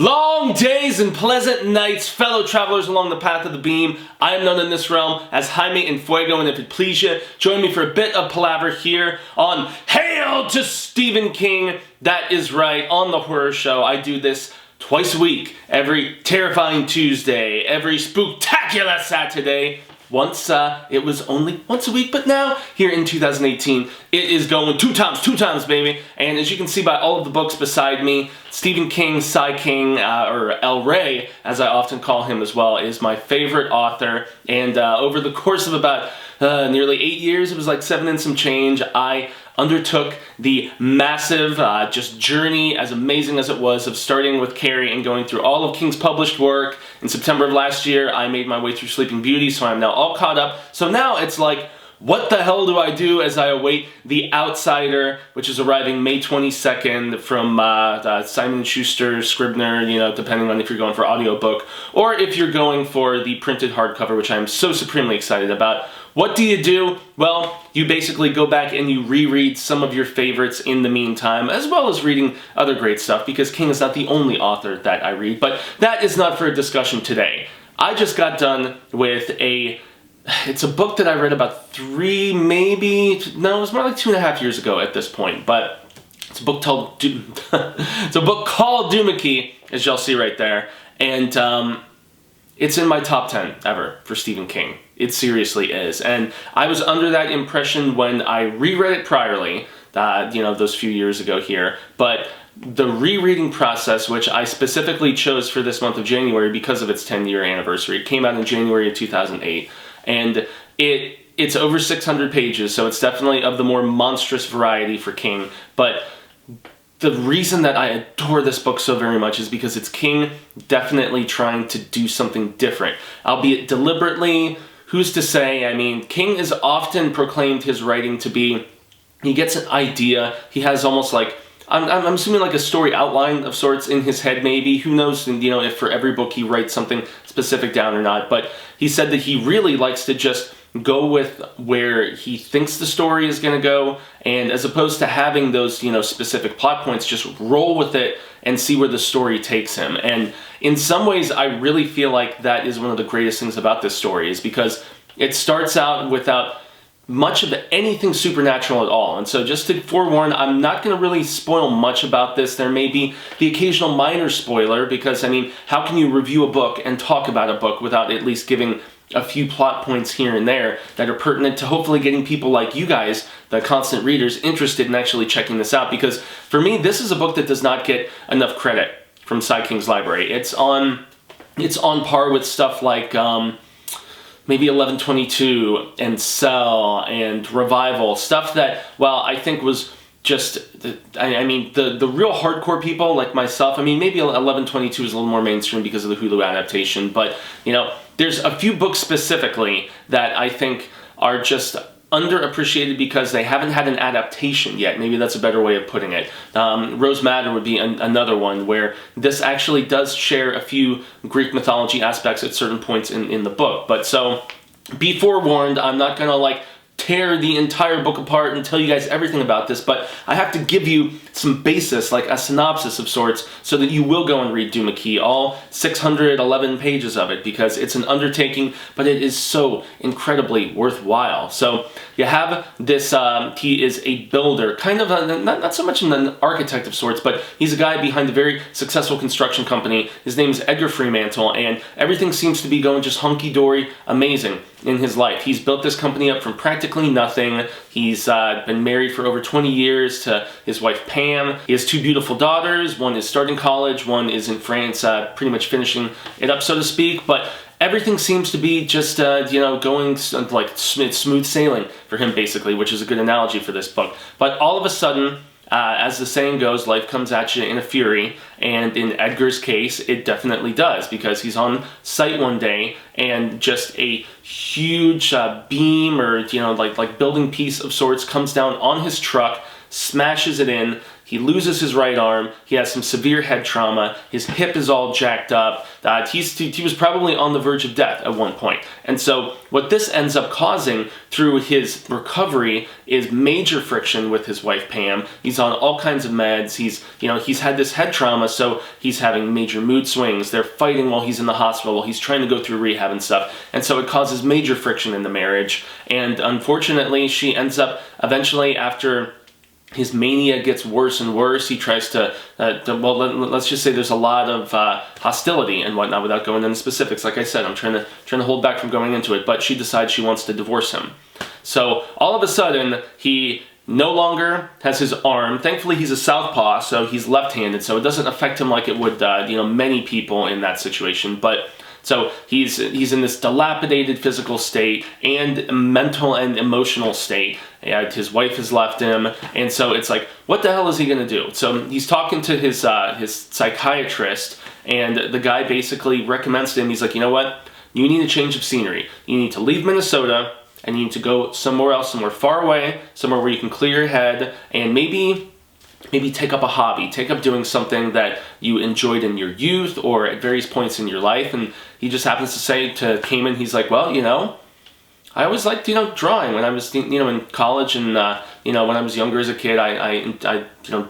Long days and pleasant nights, fellow travelers along the path of the beam. I am known in this realm as Jaime and Fuego, and if it please you, join me for a bit of palaver here on Hail to Stephen King. That is right, on the horror show. I do this twice a week, every terrifying Tuesday, every spooktacular Saturday. Once, it was only once a week, but now, here in 2018, it is going two times, baby. And as you can see by all of the books beside me, Stephen King, Sai King, or El Rey, as I often call him as well, is my favorite author. And over the course of about nearly 8 years, it was like 7 and some change, I undertook the massive just journey, as amazing as it was, of starting with Carrie and going through all of King's published work. In September of last year, I made my way through Sleeping Beauty, so I'm now all caught up. So now it's like, what the hell do I do as I await The Outsider, which is arriving May 22nd from Simon & Schuster, Scribner, you know, depending on if you're going for audiobook or if you're going for the printed hardcover, which I'm so supremely excited about. What do you do? Well, you basically go back and you reread some of your favorites in the meantime, as well as reading other great stuff, because King is not the only author that I read, but that is not for a discussion today. I just got done with it's a book that I read about it was more like 2.5 years ago at this point, but it's a book called DUMA KEY, as y'all see right there, and it's in my top 10 ever for Stephen King. It seriously is, and I was under that impression when I reread it priorly, those few years ago here, but the rereading process, which I specifically chose for this month of January because of its 10-year anniversary, it came out in January of 2008, and it's over 600 pages, so it's definitely of the more monstrous variety for King, but the reason that I adore this book so very much is because it's King definitely trying to do something different, albeit deliberately. Who's to say? I mean, King is often proclaimed his writing to be, he gets an idea, he has almost like, I'm assuming like a story outline of sorts in his head maybe, who knows, if for every book he writes something specific down or not, but he said that he really likes to just go with where he thinks the story is going to go, and as opposed to having those, specific plot points, just roll with it and see where the story takes him. And in some ways, I really feel like that is one of the greatest things about this story, is because it starts out without much of anything supernatural at all. And so just to forewarn, I'm not going to really spoil much about this. There may be the occasional minor spoiler, because, I mean, how can you review a book and talk about a book without at least giving a few plot points here and there that are pertinent to hopefully getting people like you guys, the constant readers, interested in actually checking this out. Because for me, this is a book that does not get enough credit from Sai King's library. It's on par with stuff like maybe 1122 and Cell and Revival, stuff that, well, I think was just, the real hardcore people like myself, I mean, maybe 1122 is a little more mainstream because of the Hulu adaptation, but, there's a few books specifically that I think are just underappreciated because they haven't had an adaptation yet. Maybe that's a better way of putting it. Rose Madder would be another one where this actually does share a few Greek mythology aspects at certain points in the book. But so, be forewarned, I'm not gonna tear the entire book apart and tell you guys everything about this, but I have to give you some basis, like a synopsis of sorts, so that you will go and read DUMA KEY, all 611 pages of it, because it's an undertaking, but it is so incredibly worthwhile. So you have this, he is a builder, kind of not so much an architect of sorts, but he's a guy behind a very successful construction company. His name is Edgar Fremantle, and everything seems to be going just hunky-dory amazing in his life. He's built this company up from practically nothing. He's been married for over 20 years to his wife Pam. He has 2 beautiful daughters. One is starting college, one is in France, pretty much finishing it up, so to speak. But everything seems to be just, going like smooth sailing for him, basically, which is a good analogy for this book. But all of a sudden, as the saying goes, life comes at you in a fury, and in Edgar's case, it definitely does, because he's on site one day, and just a huge beam or, like building piece of sorts comes down on his truck, smashes it in. he loses his right arm, he has some severe head trauma, his hip is all jacked up, he was probably on the verge of death at one point. And so what this ends up causing through his recovery is major friction with his wife Pam. He's on all kinds of meds, he's had this head trauma, so he's having major mood swings, they're fighting while he's in the hospital, while he's trying to go through rehab and stuff, and so it causes major friction in the marriage, and unfortunately she ends up eventually, after his mania gets worse and worse, he tries to well, let's just say there's a lot of hostility and whatnot without going into specifics. Like I said, I'm trying to hold back from going into it, but she decides she wants to divorce him. So all of a sudden, he no longer has his arm. Thankfully, he's a southpaw, so he's left-handed, so it doesn't affect him like it would, many people in that situation, but so he's in this dilapidated physical state and mental and emotional state. And his wife has left him, and so it's like, what the hell is he gonna do? So he's talking to his psychiatrist, and the guy basically recommends to him, he's like, you know what? You need a change of scenery. You need to leave Minnesota, and you need to go somewhere else, somewhere far away, somewhere where you can clear your head, and maybe take up a hobby, take up doing something that you enjoyed in your youth or at various points in your life. And he just happens to say to Cayman, he's like, well, I always liked, drawing when I was, in college, and, when I was younger as a kid, I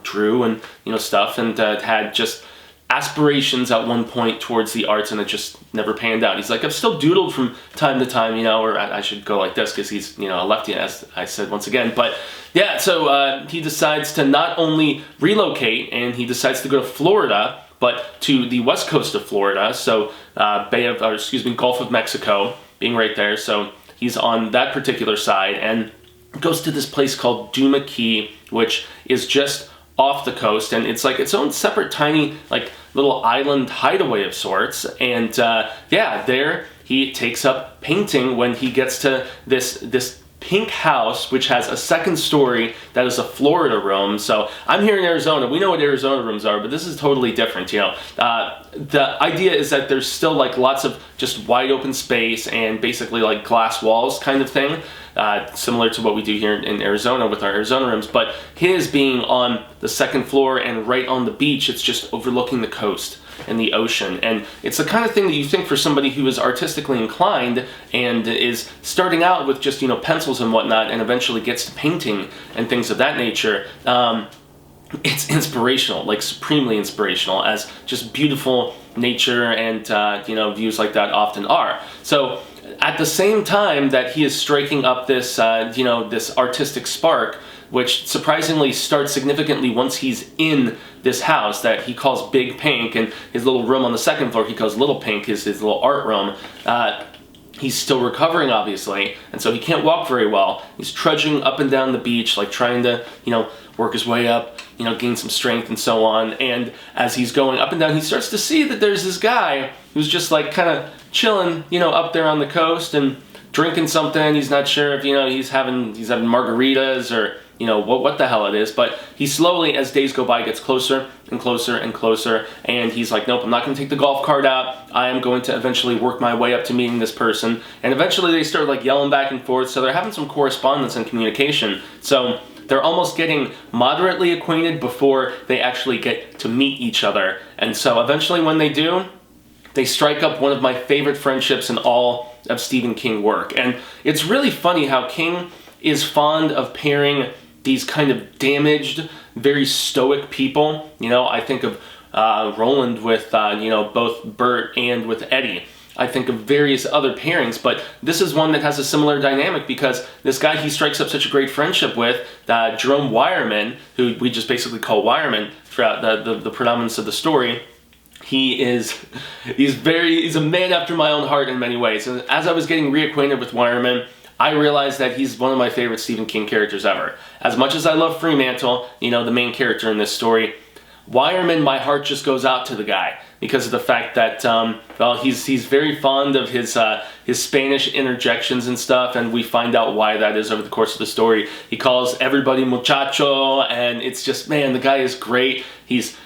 drew and, stuff, and had just aspirations at one point towards the arts, and it just never panned out. He's like, I've still doodled from time to time, or I should go like this because he's, a lefty, as I said once again. But yeah, so he decides to not only relocate, and he decides to go to Florida, but to the west coast of Florida, so Gulf of Mexico being right there. So he's on that particular side and goes to this place called DUMA KEY, which is just off the coast, and it's like its own separate tiny little island hideaway of sorts. And there he takes up painting when he gets to this pink house, which has a second story that is a Florida room. So I'm here in Arizona. We know what Arizona rooms are, but this is totally different. The idea is that there's still lots of just wide open space and basically glass walls kind of thing, similar to what we do here in Arizona with our Arizona rooms. But his being on the second floor and right on the beach, it's just overlooking the coast and the ocean. And it's the kind of thing that you think for somebody who is artistically inclined and is starting out with just, pencils and whatnot, and eventually gets to painting and things of that nature. It's inspirational, supremely inspirational, as just beautiful nature and, views like that often are. So at the same time that he is striking up this, this artistic spark, which surprisingly starts significantly once he's in this house that he calls Big Pink, and his little room on the second floor he calls Little Pink, his little art room. He's still recovering, obviously, and so he can't walk very well. He's trudging up and down the beach, trying to, work his way up, gain some strength and so on. And as he's going up and down, he starts to see that there's this guy who's just kind of chilling, up there on the coast and drinking something. He's not sure if, he's having margaritas or, what the hell it is, but he slowly, as days go by, gets closer and closer and closer, and he's like, nope, I'm not going to take the golf cart out. I am going to eventually work my way up to meeting this person. And eventually they start yelling back and forth, so they're having some correspondence and communication. So they're almost getting moderately acquainted before they actually get to meet each other. And so eventually when they do, they strike up one of my favorite friendships in all of Stephen King work. And it's really funny how King is fond of pairing these kind of damaged, very stoic people. I think of Roland with, both Bert and with Eddie. I think of various other pairings, but this is one that has a similar dynamic because this guy he strikes up such a great friendship with, Jerome Wireman, who we just basically call Wireman throughout the predominance of the story. He's a man after my own heart in many ways. And as I was getting reacquainted with Wireman, I realized that he's one of my favorite Stephen King characters ever. As much as I love Fremantle, the main character in this story, Wireman, my heart just goes out to the guy because of the fact that, he's very fond of his Spanish interjections and stuff, and we find out why that is over the course of the story. He calls everybody muchacho, and it's just, man, the guy is great. He's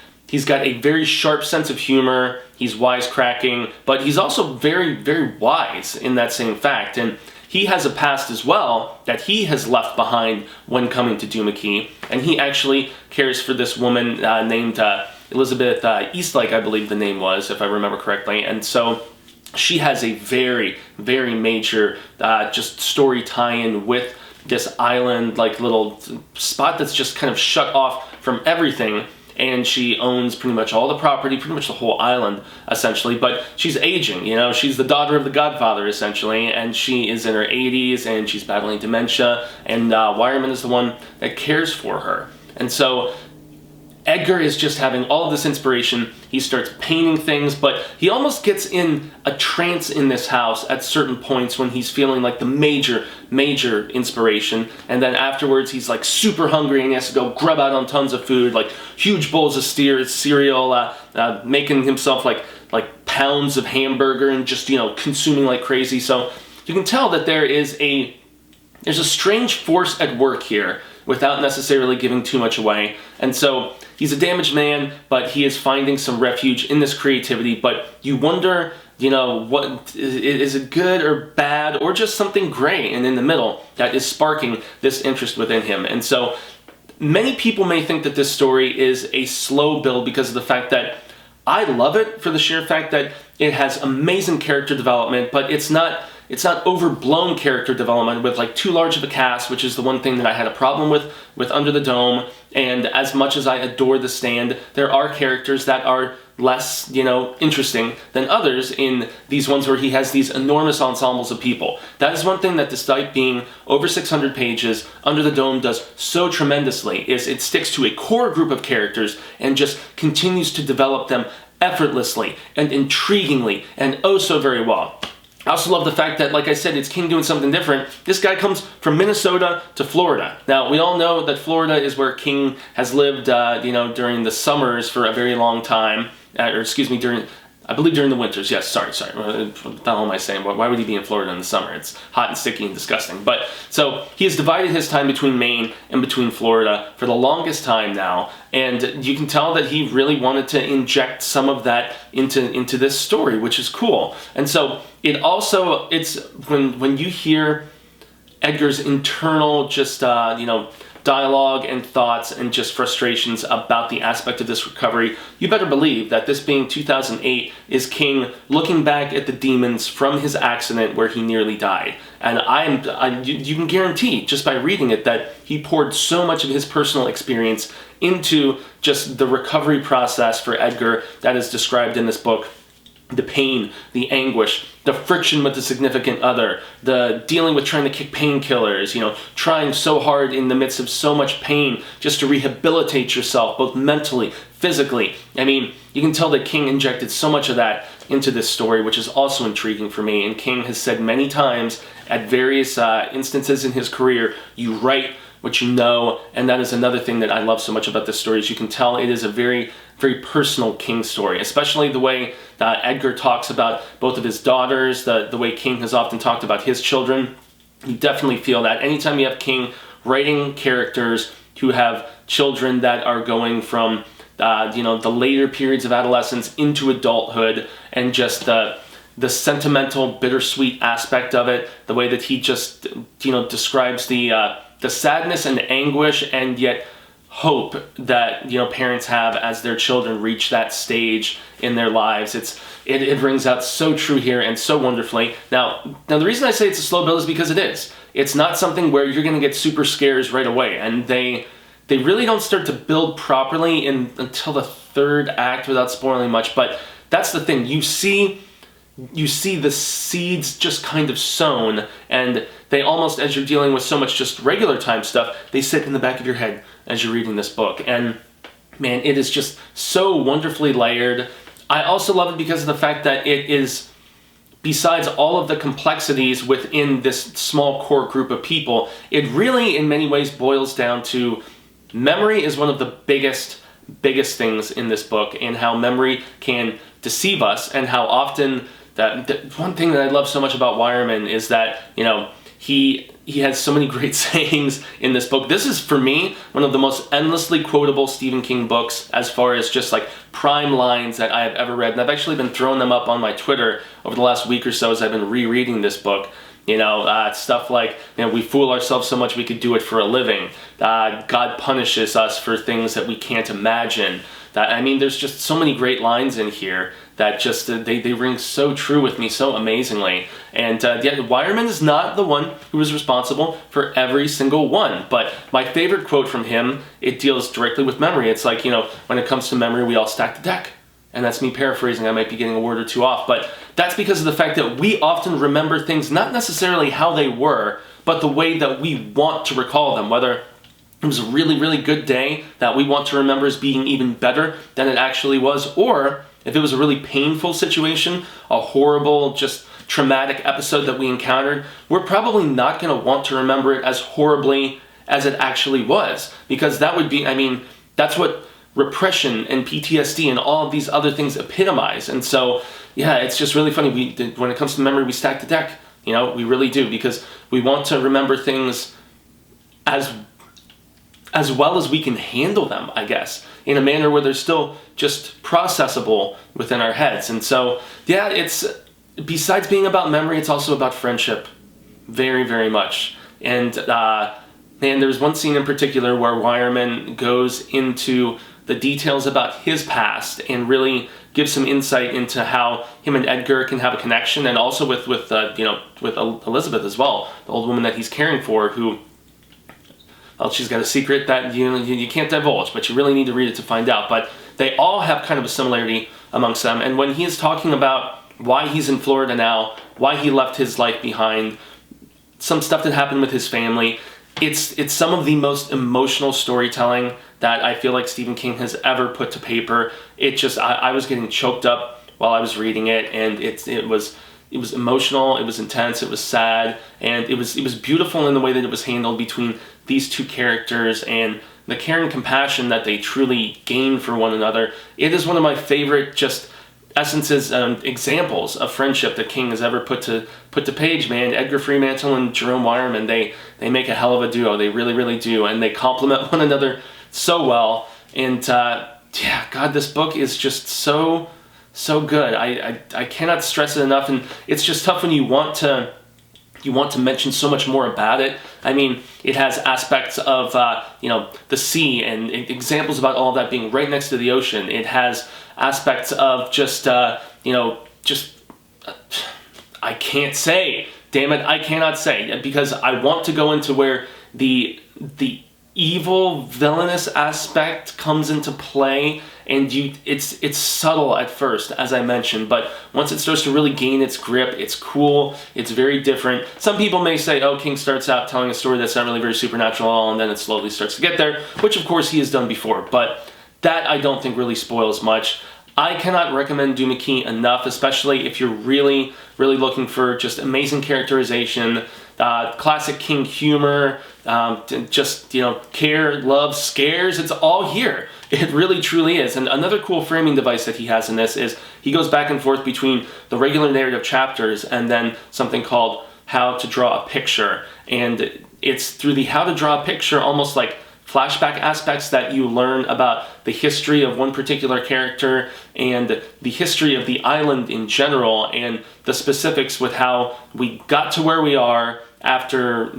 got a very sharp sense of humor. He's wisecracking, but he's also very, very wise in that same fact. And he has a past as well that he has left behind when coming to DUMA KEY, and he actually cares for this woman named Elizabeth Eastlake, I believe the name was, if I remember correctly. And so she has a very, very major just story tie-in with this island, like little spot that's just kind of shut off from everything. And she owns pretty much all the property, pretty much the whole island, essentially. But she's aging, you know, she's the daughter of the Godfather, essentially, and she is in her 80s, and she's battling dementia, and Wireman is the one that cares for her. And so Edgar is just having all of this inspiration. He starts painting things, but he almost gets in a trance in this house at certain points when he's feeling like the major inspiration. And then afterwards, he's like super hungry and he has to go grub out on tons of food, like huge bowls of cereal, making himself like pounds of hamburger and just, you know, consuming like crazy. So you can tell that there's a strange force at work here without necessarily giving too much away. And so he's a damaged man, but he is finding some refuge in this creativity. But you wonder, you know, what is it good or bad, or just something gray and in the middle that is sparking this interest within him. And so many people may think that this story is a slow build because of the fact that I love it for the sheer fact that it has amazing character development, but it's not overblown character development with like too large of a cast, which is the one thing that I had a problem with Under the Dome. And as much as I adore The Stand, there are characters that are less, you know, interesting than others in these ones where he has these enormous ensembles of people. That is one thing that, despite being over 600 pages, Under the Dome does so tremendously, is it sticks to a core group of characters and just continues to develop them effortlessly and intriguingly and oh so very well. I also love the fact that, like I said, it's King doing something different. This guy comes from Minnesota to Florida. Now, we all know that Florida is where King has lived, you know, during the summers for a very long time. Or excuse me, I believe during the winters. Yes, sorry. What the hell am I saying? Why would he be in Florida in the summer? It's hot and sticky and disgusting. But, so, he has divided his time between Maine and between Florida for the longest time now. And you can tell that he really wanted to inject some of that into this story, which is cool. And so, it's when you hear Edgar's internal just, you know, dialogue and thoughts and just frustrations about the aspect of this recovery, you better believe that this being 2008 is King looking back at the demons from his accident where he nearly died. And you can guarantee just by reading it that he poured so much of his personal experience into just the recovery process for Edgar that is described in this book. The pain, the anguish, the friction with the significant other, the dealing with trying to kick painkillers, you know, trying so hard in the midst of so much pain just to rehabilitate yourself, both mentally, physically. I mean, you can tell that King injected so much of that into this story, which is also intriguing for me. And King has said many times at various instances in his career, you write what you know, and that is another thing that I love so much about this story, is you can tell it is a very, very personal King story, especially the way that Edgar talks about both of his daughters, the way King has often talked about his children. You definitely feel that anytime you have King writing characters who have children that are going from you know, the later periods of adolescence into adulthood, and just the sentimental, bittersweet aspect of it, the way that he just, you know, describes the sadness and anguish and yet hope that, you know, parents have as their children reach that stage in their lives. It rings out so true here and so wonderfully. Now the reason I say it's a slow build is because it is. It's not something where you're going to get super scares right away, and they really don't start to build properly until the third act without spoiling much. But that's the thing. You see the seeds just kind of sown, and they almost, as you're dealing with so much just regular time stuff, they sit in the back of your head as you're reading this book. And man, it is just so wonderfully layered. I also love it because of the fact that it is, besides all of the complexities within this small core group of people, it really in many ways boils down to memory is one of the biggest things in this book, and how memory can deceive us, and how often one thing that I love so much about Wireman is that, you know, he has so many great sayings in this book. This is, for me, one of the most endlessly quotable Stephen King books as far as just like prime lines that I have ever read. And I've actually been throwing them up on my Twitter over the last week or so as I've been rereading this book. Stuff like, we fool ourselves so much we could do it for a living. God punishes us for things that we can't imagine. There's just so many great lines in here that just, they ring so true with me so amazingly. And Wireman is not the one who is responsible for every single one, but my favorite quote from him, it deals directly with memory. It's like, when it comes to memory, we all stack the deck. And that's me paraphrasing, I might be getting a word or two off, but that's because of the fact that we often remember things not necessarily how they were, but the way that we want to recall them, whether it was a really, really good day that we want to remember as being even better than it actually was, or if it was a really painful situation, a horrible, just traumatic episode that we encountered, we're probably not going to want to remember it as horribly as it actually was, because that would be, that's what repression and PTSD and all of these other things epitomize. And so, it's just really funny. When it comes to memory, we stack the deck. We really do, because we want to remember things as well as we can handle them, I guess, in a manner where they're still just processable within our heads. And so, it's, besides being about memory, it's also about friendship, very, very much. And there's one scene in particular where Wireman goes into the details about his past and really gives some insight into how him and Edgar can have a connection, and also with Elizabeth as well, the old woman that he's caring for, who, well, she's got a secret that you can't divulge, but you really need to read it to find out. But they all have kind of a similarity amongst them, and when he is talking about why he's in Florida now, why he left his life behind, some stuff that happened with his family, it's some of the most emotional storytelling that I feel like Stephen King has ever put to paper. It just, I was getting choked up while I was reading it, and it was emotional, it was intense, it was sad, and it was beautiful in the way that it was handled between these two characters and the care and compassion that they truly gain for one another. It is one of my favorite just essences and examples of friendship that King has ever put to page, man. Edgar Fremantle and Jerome Wireman, they make a hell of a duo. They really, really do, and they complement one another so well. And God, this book is just so good. I cannot stress it enough, and it's just tough when you want to mention so much more about it. It has aspects of the sea and examples about all of that being right next to the ocean. It has aspects of I can't say. Damn it, I cannot say, because I want to go into where the evil, villainous aspect comes into play, and it's subtle at first, as I mentioned, but once it starts to really gain its grip, it's cool, it's very different. Some people may say, oh, King starts out telling a story that's not really very supernatural at all, and then it slowly starts to get there, which of course he has done before, but that I don't think really spoils much. I cannot recommend DUMA KEY enough, especially if you're really, really looking for just amazing characterization, classic King humor, care, love, scares. It's all here. It really, truly is. And another cool framing device that he has in this is he goes back and forth between the regular narrative chapters and then something called How to Draw a Picture. And it's through the How to Draw a Picture, almost like flashback aspects, that you learn about the history of one particular character and the history of the island in general, and the specifics with how we got to where we are after,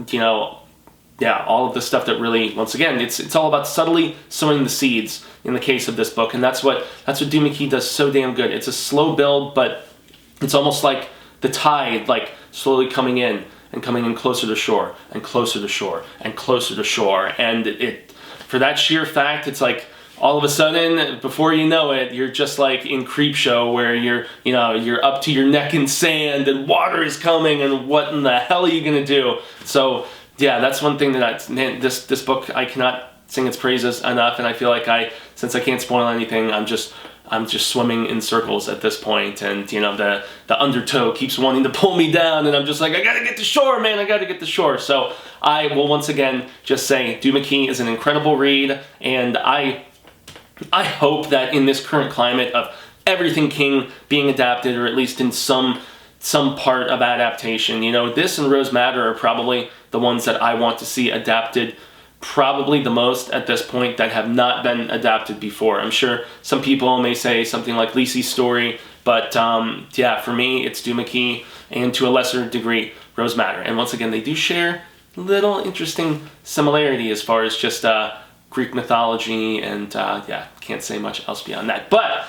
all of the stuff that really, once again, it's all about subtly sowing the seeds in the case of this book, and that's what DUMA KEY does so damn good. It's a slow build, but it's almost like the tide, like slowly coming in and coming in closer to shore and closer to shore and closer to shore, and it for that sheer fact, it's like all of a sudden, before you know it, you're just like in Creepshow, where you're up to your neck in sand and water is coming, and what in the hell are you gonna do? So yeah, that's one thing that this book, I cannot sing its praises enough, and I feel like since I can't spoil anything, I'm just swimming in circles at this point, and the undertow keeps wanting to pull me down, and I'm just like, I gotta get to shore, man, I gotta get to shore. So I will once again just say DUMA KEY is an incredible read, and I hope that in this current climate of everything King being adapted, or at least in some part of adaptation, this and Rose Madder are probably the ones that I want to see adapted probably the most at this point that have not been adapted before. I'm sure some people may say something like Lisey's story, But yeah, for me, it's DUMA KEY, and to a lesser degree, Rose Madder. And once again, they do share little interesting similarity as far as just Greek mythology, and yeah, can't say much else beyond that. But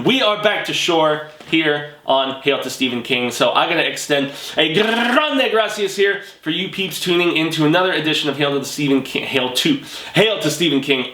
we are back to shore here on Hail to Stephen King. So I'm going to extend a grande gracias here for you peeps tuning into another edition of Hail to Stephen King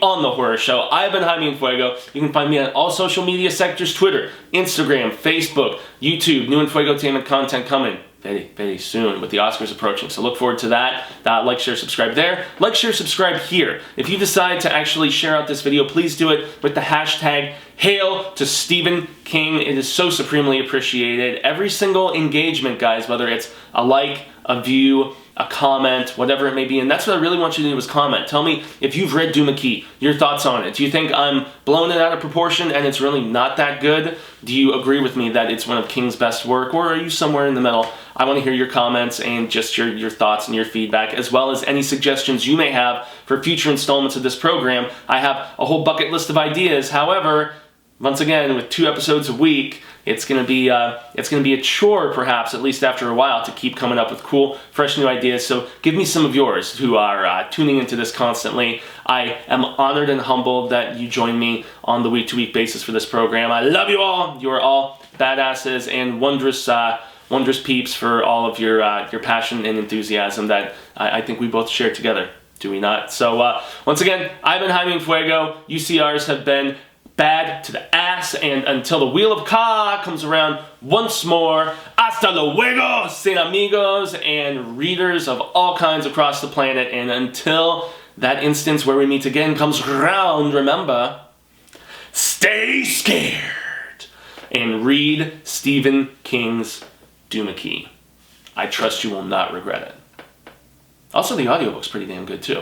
on the Horror Show. I've been Jaime and Fuego. You can find me on all social media sectors: Twitter, Instagram, Facebook, YouTube. New and Fuego-tainment content coming very, very soon with the Oscars approaching. So look forward to that. Like, share, subscribe there. Like, share, subscribe here. If you decide to actually share out this video, please do it with the hashtag Hail to Stephen King. It is so supremely appreciated. Every single engagement, guys, whether it's a like, a view, a comment, whatever it may be, and that's what I really want you to do, is comment. Tell me if you've read DUMA KEY, your thoughts on it. Do you think I'm blowing it out of proportion and it's really not that good? Do you agree with me that it's one of King's best work, or are you somewhere in the middle? I want to hear your comments and just your thoughts and your feedback, as well as any suggestions you may have for future installments of this program. I have a whole bucket list of ideas. However, once again, with 2 episodes a week, it's gonna be a chore, perhaps, at least after a while, to keep coming up with cool, fresh new ideas. So give me some of yours who are tuning into this constantly. I am honored and humbled that you join me on the week-to-week basis for this program. I love you all. You are all badasses and wondrous peeps for all of your passion and enthusiasm that I think we both share together. Do we not? So once again, I've been Jaime and Fuego. UCRs have been bad to the ass, and until the Wheel of Ka comes around once more, hasta luego, sin amigos, and readers of all kinds across the planet. And until that instance where we meet again comes around, remember, stay scared and read Stephen King's DUMA KEY. I trust you will not regret it. Also, the audiobook's pretty damn good too.